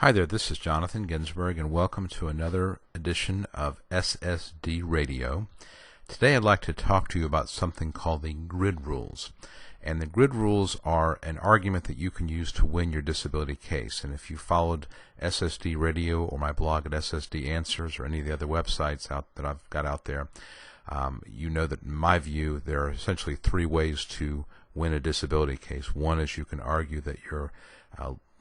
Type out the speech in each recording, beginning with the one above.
Hi there, this is Jonathan Ginsberg, and welcome to another edition of SSD Radio. Today I'd like to talk to you about something called the grid rules. And the grid rules are an argument that you can use to win your disability case. And if you followed SSD Radio or my blog at SSD Answers or any of the other websites that I've got out there, you know that in my view there are essentially three ways to win a disability case. One is you can argue that your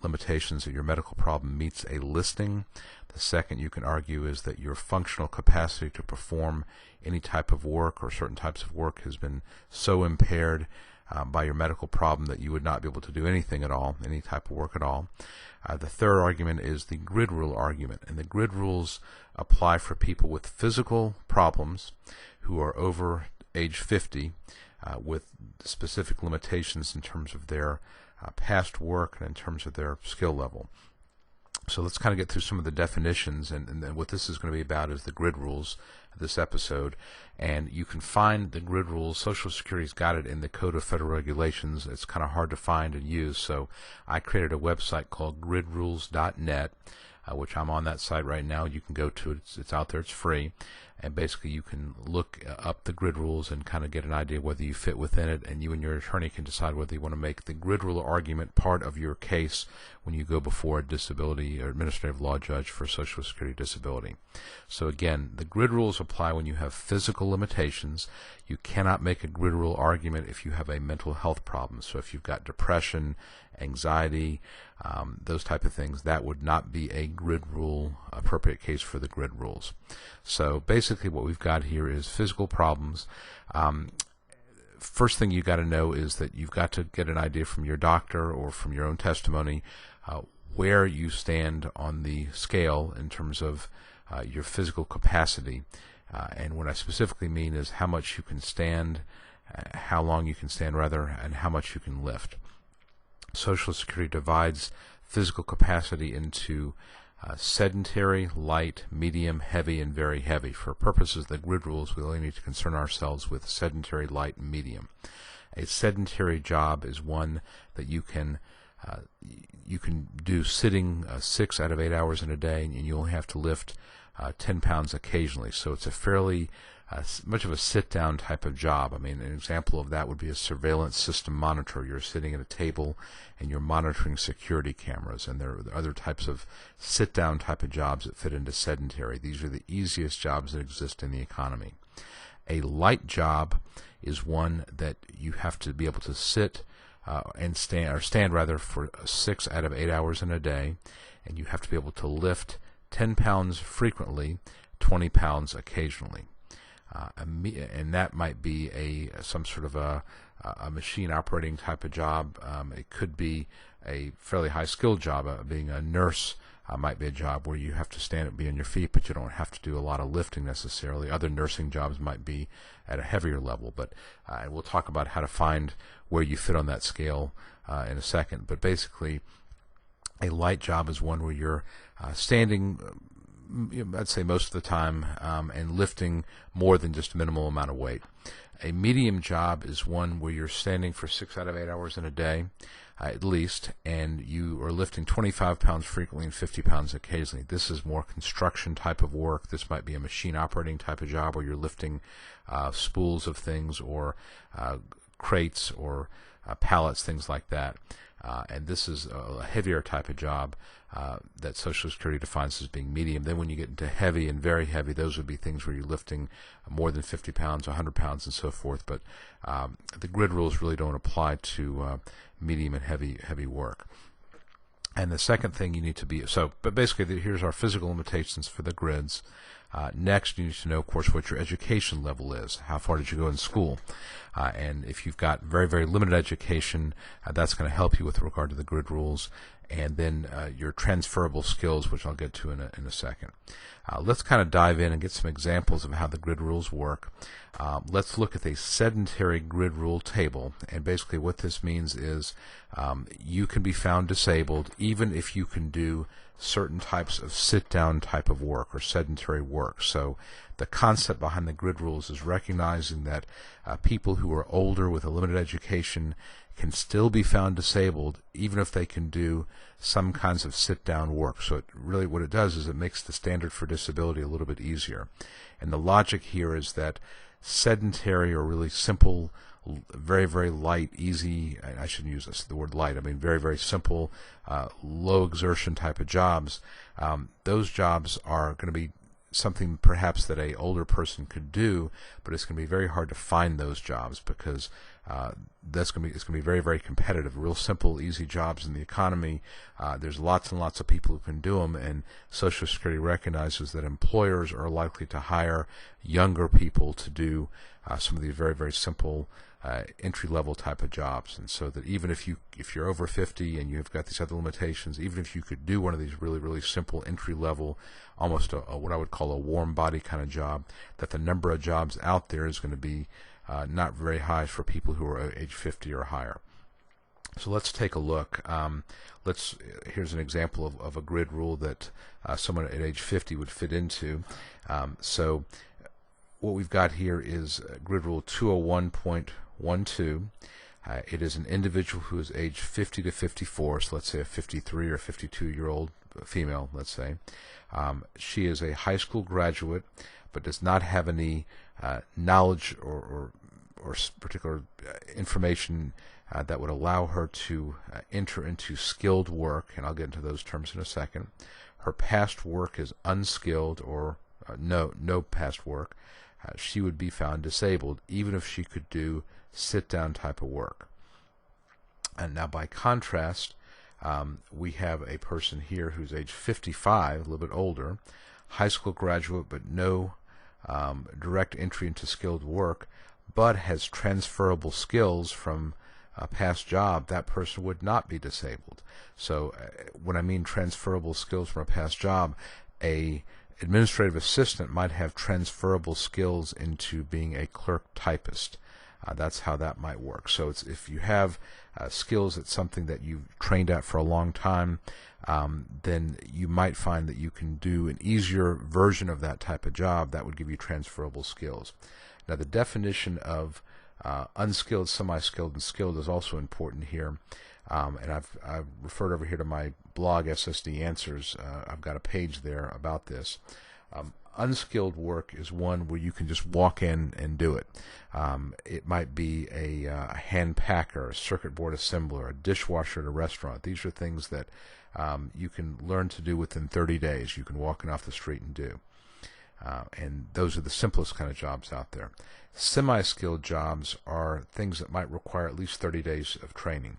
limitations of your medical problem meets a listing. The second you can argue is that your functional capacity to perform any type of work or certain types of work has been so impaired by your medical problem that you would not be able to do anything at all, any type of work at all. The third argument is the grid rule argument, and the grid rules apply for people with physical problems who are over age 50 with specific limitations in terms of their past work and in terms of their skill level. So let's kind of get through some of the definitions, and then what this is going to be about is the grid rules of this episode. And you can find the grid rules. Social Security's got it in the Code of Federal Regulations. It's kind of hard to find and use, so I created a website called gridrules.net, which I'm on that site right now. You can go to it. It's out there. It's free. And basically you can look up the grid rules and kind of get an idea whether you fit within it, and you and your attorney can decide whether you want to make the grid rule argument part of your case when you go before a disability or administrative law judge for Social Security disability. So again, the grid rules apply when you have physical limitations. You cannot make a grid rule argument if you have a mental health problem. So if you've got depression, anxiety, those type of things, that would not be a grid rule appropriate case for the grid rules. So basically what we've got here is physical problems. First thing you got to know is that you've got to get an idea from your doctor or from your own testimony where you stand on the scale in terms of your physical capacity. And what I specifically mean is how much you can stand, how long you can stand rather, and how much you can lift. Social Security divides physical capacity into sedentary, light, medium, heavy, and very heavy. For purposes of the grid rules, we only need to concern ourselves with sedentary, light, and medium. A sedentary job is one that you can do sitting 6 out of 8 hours in a day, and you only have to lift 10 pounds occasionally. So it's a fairly much of a sit-down type of job. I mean, an example of that would be a surveillance system monitor. You're sitting at a table and you're monitoring security cameras, and there are other types of sit-down type of jobs that fit into sedentary. These are the easiest jobs that exist in the economy. A light job is one that you have to be able to sit and stand rather for 6 out of 8 hours in a day, and you have to be able to lift 10 pounds frequently, 20 pounds occasionally. And that might be some sort of a machine operating type of job. It could be a fairly high skilled job. Being a nurse might be a job where you have to stand and be on your feet, but you don't have to do a lot of lifting necessarily. Other nursing jobs might be at a heavier level, but and we'll talk about how to find where you fit on that scale in a second. But basically, a light job is one where you're standing, I'd say most of the time, and lifting more than just a minimal amount of weight. A medium job is one where you're standing for 6 out of 8 hours in a day, at least, and you are lifting 25 pounds frequently and 50 pounds occasionally. This is more construction type of work. This might be a machine operating type of job where you're lifting spools of things or crates or pallets, things like that. And this is a heavier type of job that Social Security defines as being medium. Then when you get into heavy and very heavy, those would be things where you're lifting more than 50 pounds, 100 pounds, and so forth. But the grid rules really don't apply to medium and heavy work. And the second thing you need to be, but basically here's our physical limitations for the grids. Next, you need to know, of course, what your education level is. How far did you go in school? And if you've got very, very limited education, that's going to help you with regard to the grid rules. And then your transferable skills, which I'll get to in a second. Let's kind of dive in and get some examples of how the grid rules work. Let's look at the sedentary grid rule table. And basically what this means is you can be found disabled even if you can do certain types of sit-down type of work or sedentary work. So the concept behind the grid rules is recognizing that people who are older with a limited education can still be found disabled even if they can do some kinds of sit-down work. So really what it does is it makes the standard for disability a little bit easier. And the logic here is that sedentary or really simple, very, very light, easy, I shouldn't use the word light, I mean very, very simple, low exertion type of jobs, those jobs are going to be something perhaps that a older person could do, but it's going to be very hard to find those jobs because it's going to be very, very competitive. Real simple, easy jobs in the economy. There's lots and lots of people who can do them, and Social Security recognizes that employers are likely to hire younger people to do some of these very, very simple entry-level type of jobs. And so that even if you're over 50 and you've got these other limitations, even if you could do one of these really, really simple entry-level, almost what I would call a warm body kind of job, that the number of jobs out there is going to be not very high for people who are age 50 or higher. So let's take a look. Here's an example of a grid rule that someone at age 50 would fit into. So what we've got here is grid rule 201.12. It is an individual who is age 50 to 54, so let's say a 53 or 52-year-old female, let's say. She is a high school graduate, but does not have any knowledge or particular information that would allow her to enter into skilled work, and I'll get into those terms in a second. Her past work is unskilled or no past work. She would be found disabled even if she could do sit-down type of work. And now by contrast, we have a person here who's age 55, a little bit older, high school graduate, but no direct entry into skilled work, but has transferable skills from a past job. That person would not be disabled. So when I mean transferable skills from a past job, a administrative assistant might have transferable skills into being a clerk typist. That's how that might work. So if you have skills at something that you've trained at for a long time, then you might find that you can do an easier version of that type of job that would give you transferable skills. Now the definition of unskilled, semi-skilled, and skilled is also important here. And I've referred over here to my blog, SSD Answers. I've got a page there about this. Unskilled work is one where you can just walk in and do it. It might be a hand packer, a circuit board assembler, a dishwasher at a restaurant. These are things that you can learn to do within 30 days. You can walk in off the street and do. And those are the simplest kind of jobs out there. Semi-skilled jobs are things that might require at least 30 days of training.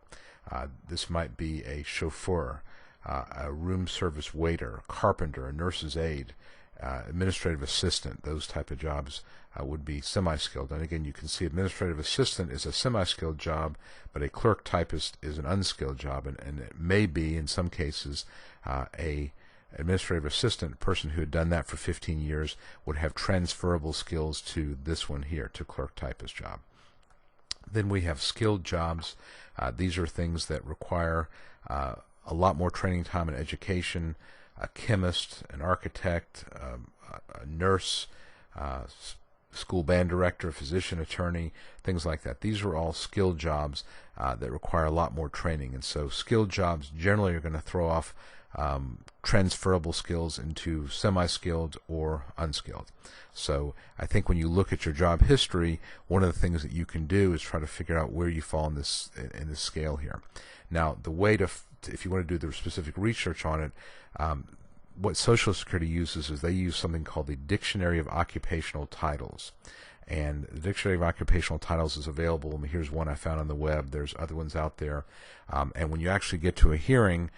This might be a chauffeur, a room service waiter, a carpenter, a nurse's aide, administrative assistant. Those type of jobs would be semi-skilled. And again, you can see administrative assistant is a semi-skilled job, but a clerk typist is an unskilled job. And it may be, in some cases, a administrative assistant, a person who had done that for 15 years, would have transferable skills to this one here, to clerk typist job. Then we have skilled jobs. These are things that require a lot more training time and education. A chemist, an architect, a nurse, school band director, physician, attorney, things like that. These are all skilled jobs that require a lot more training. And so skilled jobs generally are going to throw off transferable skills into semi-skilled or unskilled. So I think when you look at your job history, one of the things that you can do is try to figure out where you fall in this scale here. Now, the way to, if you want to do the specific research on it, what Social Security uses is they use something called the Dictionary of Occupational Titles. And the Dictionary of Occupational Titles is available. I mean, here's one I found on the web. There's other ones out there. And when you actually get to a hearing,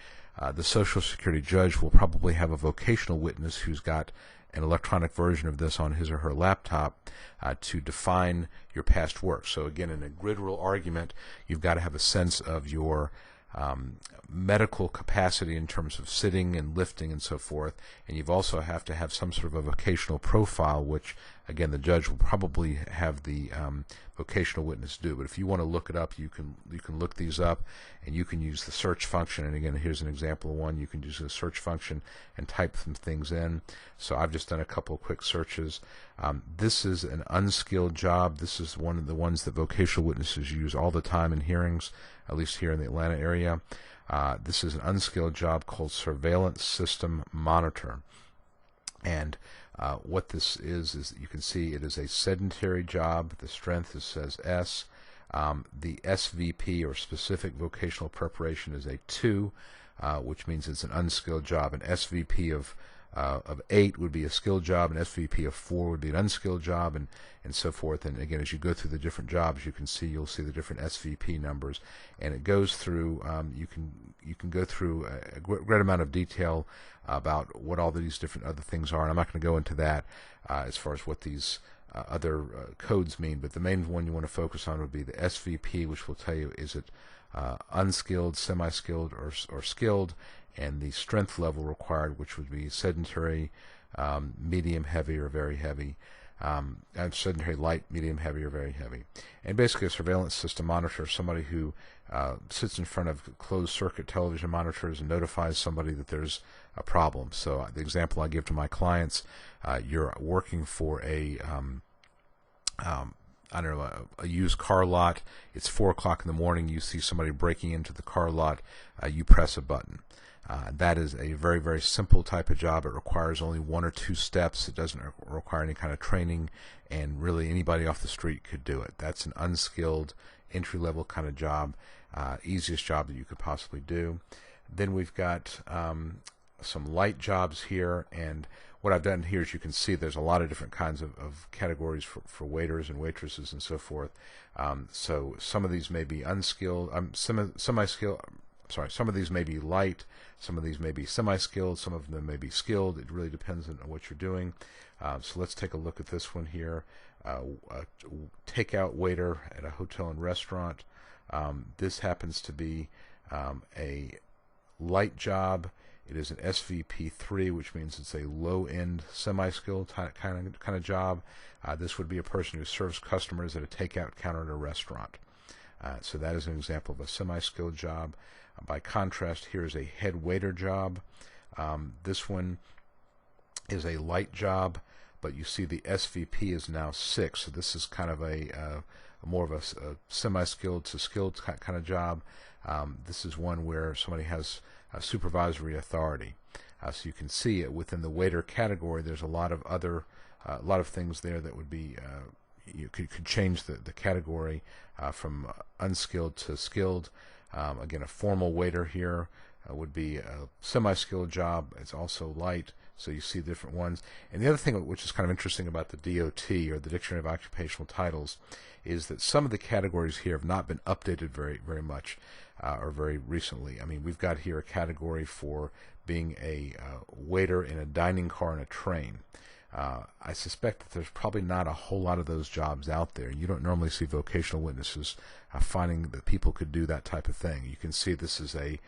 the Social Security judge will probably have a vocational witness who's got an electronic version of this on his or her laptop to define your past work. So again, in a grid rule argument, you've got to have a sense of your medical capacity in terms of sitting and lifting and so forth, and you've also have to have some sort of a vocational profile, which again, the judge will probably have the vocational witness do. But if you want to look it up, you can look these up, and you can use the search function. And again, here's an example of one. You can use the search function and type some things in. So I've just done a couple of quick searches. This is an unskilled job. This is one of the ones that vocational witnesses use all the time in hearings, at least here in the Atlanta area. This is an unskilled job called surveillance system monitor. And what this is you can see it is a sedentary job. The strength says S. The SVP, or specific vocational preparation, is a 2, which means it's an unskilled job. An SVP of 8 would be a skilled job, an SVP of 4 would be an unskilled job, and so forth. And again, as you go through the different jobs, you'll see the different SVP numbers, and it goes through. You can go through a great amount of detail about what all these different other things are, and I'm not going to go into that as far as what these other codes mean. But the main one you want to focus on would be the SVP, which will tell you is it unskilled, semi-skilled, or skilled, and the strength level required, which would be sedentary, medium heavy, or very heavy, sedentary light, medium heavy, or very heavy. And basically a surveillance system monitor is somebody who sits in front of closed circuit television monitors and notifies somebody that there's a problem. So the example I give to my clients, you're working for a I don't know, a used car lot. It's 4 o'clock in the morning. You see somebody breaking into the car lot. You press a button. That is a very, very simple type of job. It requires only 1 or 2 steps. It doesn't require any kind of training, and really anybody off the street could do it. That's an unskilled, entry-level kind of job, easiest job that you could possibly do. Then we've got some light jobs here, and what I've done here is you can see there's a lot of different kinds of categories for waiters and waitresses and so forth. So some of these may be unskilled, semi-skilled. Sorry, some of these may be light, some of these may be semi-skilled, some of them may be skilled. It really depends on what you're doing. So let's take a look at this one here. A takeout waiter at a hotel and restaurant. This happens to be a light job. It is an SVP3, which means it's a low-end, semi-skilled kind of job. This would be a person who serves customers at a takeout counter at a restaurant. So that is an example of a semi-skilled job. By contrast, here is a head waiter job. This one is a light job, but you see the SVP is now 6. So this is kind of a more of a semi-skilled to skilled kind of job. This is one where somebody has supervisory authority. So you can see it within the waiter category. There's a lot of other, a lot of things there that would be you could change the category from unskilled to skilled. Again, a formal waiter here would be a semi-skilled job. It's also light, so you see different ones. And the other thing which is kind of interesting about the DOT, or the Dictionary of Occupational Titles, is that some of the categories here have not been updated very much or very recently. I mean, we've got here a category for being a waiter in a dining car and a train. I suspect that there's probably not a whole lot of those jobs out there. You don't normally see vocational witnesses finding that people could do that type of thing. You can see this is a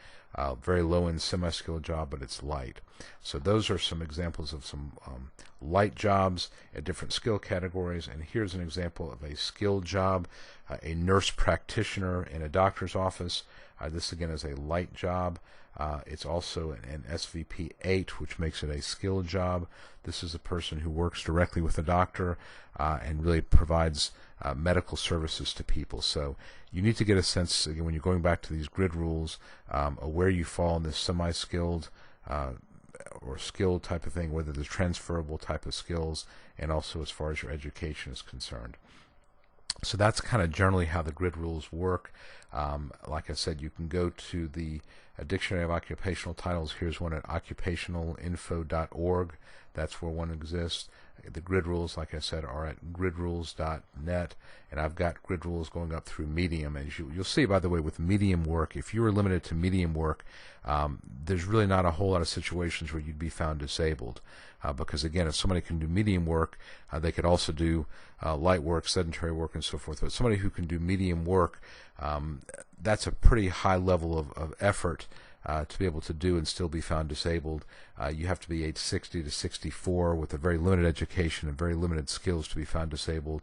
very low-end semi-skilled job, but it's light. So those are some examples of some light jobs at different skill categories. And here's an example of a skilled job, a nurse practitioner in a doctor's office. This again is a light job. It's also an SVP 8, which makes it a skilled job. This is a person who works directly with a doctor and really provides medical services to people. So you need to get a sense, again, when you're going back to these grid rules, of where you fall in this semi-skilled or skilled type of thing, whether there's transferable type of skills, and also as far as your education is concerned. So that's kind of generally how the grid rules work. Like I said, you can go to the Dictionary of Occupational Titles. Here's one at occupationalinfo.org. That's where one exists. The grid rules, like I said, are at gridrules.net, and I've got grid rules going up through medium. As you'll see, by the way, with medium work, if you were limited to medium work, there's really not a whole lot of situations where you'd be found disabled. Because again, if somebody can do medium work, they could also do light work, sedentary work, and so forth. But somebody who can do medium work, that's a pretty high level of effort to be able to do and still be found disabled. You have to be age 60 to 64 with a very limited education and very limited skills to be found disabled.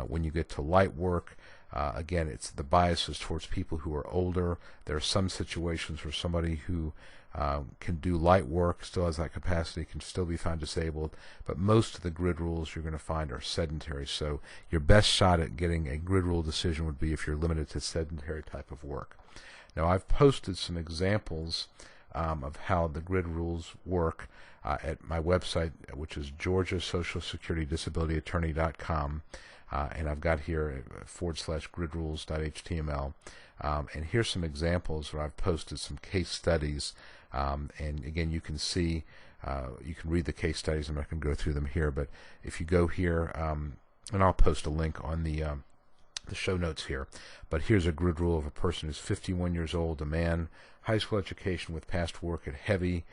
When you get to light work, again, it's the biases towards people who are older. There are some situations where somebody who can do light work, still has that capacity, can still be found disabled, but most of the grid rules you're going to find are sedentary. So your best shot at getting a grid rule decision would be if you're limited to sedentary type of work. Now, I've posted some examples of how the grid rules work at my website, which is georgiasocialsecuritydisabilityattorney.com, and I've got here /gridrules.html, and here's some examples where I've posted some case studies, and again, you can see, you can read the case studies. I'm not going to go through them here, but if you go here, and I'll post a link on the show notes here, but here's a grid rule of a person who's 51 years old, a man, high school education with past work at heavy,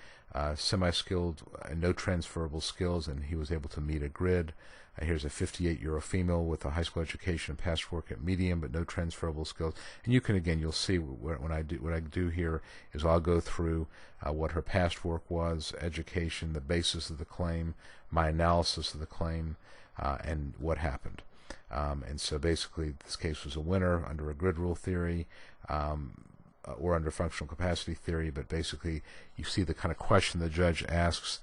semi-skilled, and no transferable skills, and he was able to meet a grid. Here's a 58-year-old female with a high school education and past work at medium but no transferable skills. And you can, again, you'll see what I do here is I'll go through what her past work was, education, the basis of the claim, my analysis of the claim, and what happened. And so basically this case was a winner under a grid rule theory, or under functional capacity theory, but basically you see the kind of question the judge asks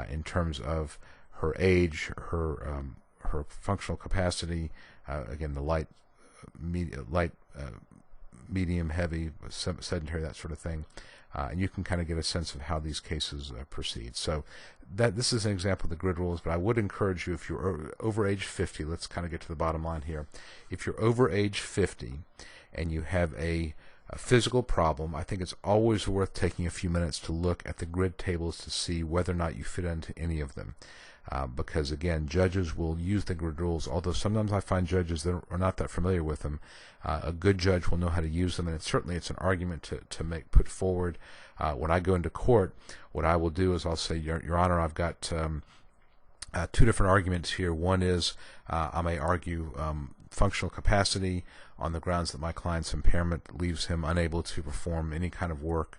in terms of her age, her functional capacity, again, the light, medium, heavy, sedentary, that sort of thing, and you can kind of get a sense of how these cases proceed. So this is an example of the grid rules, but I would encourage you, if you're over age 50, let's kind of get to the bottom line here. If you're over age 50 and you have a physical problem, I think it's always worth taking a few minutes to look at the grid tables to see whether or not you fit into any of them. Because again, judges will use the grid rules, although sometimes I find judges that are not that familiar with them. A good judge will know how to use them, and certainly it's an argument to put forward. When I go into court, what I will do is I'll say, Your Honor, I've got two different arguments here. One is I may argue functional capacity on the grounds that my client's impairment leaves him unable to perform any kind of work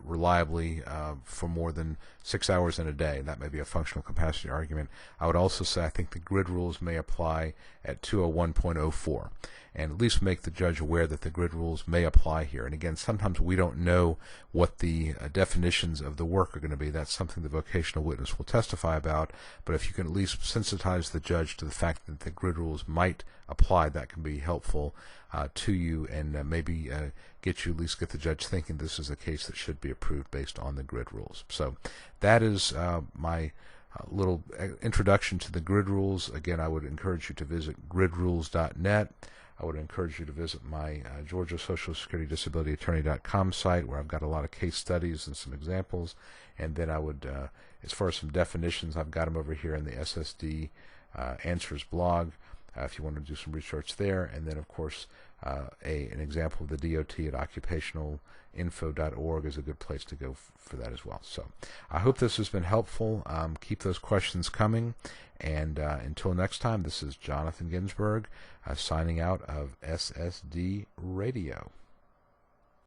reliably for more than 6 hours in a day. That may be a functional capacity argument. I would also say I think the grid rules may apply at 201.04, and at least make the judge aware that the grid rules may apply here. And again, sometimes we don't know what the definitions of the work are going to be. That's something the vocational witness will testify about, but if you can at least sensitize the judge to the fact that the grid rules might apply, that can be helpful to you, and maybe get the judge thinking this is a case that should be approved based on the grid rules. So that is my little introduction to the grid rules. Again, I would encourage you to visit gridrules.net. I would encourage you to visit my Georgia Social Security Disability Attorney.com site, where I've got a lot of case studies and some examples. And then I would, as far as some definitions, I've got them over here in the SSD Answers blog, if you want to do some research there. And then, of course, an example of the DOT at occupationalinfo.org is a good place to go for that as well. So I hope this has been helpful. Keep those questions coming. And until next time, this is Jonathan Ginsberg signing out of SSD Radio.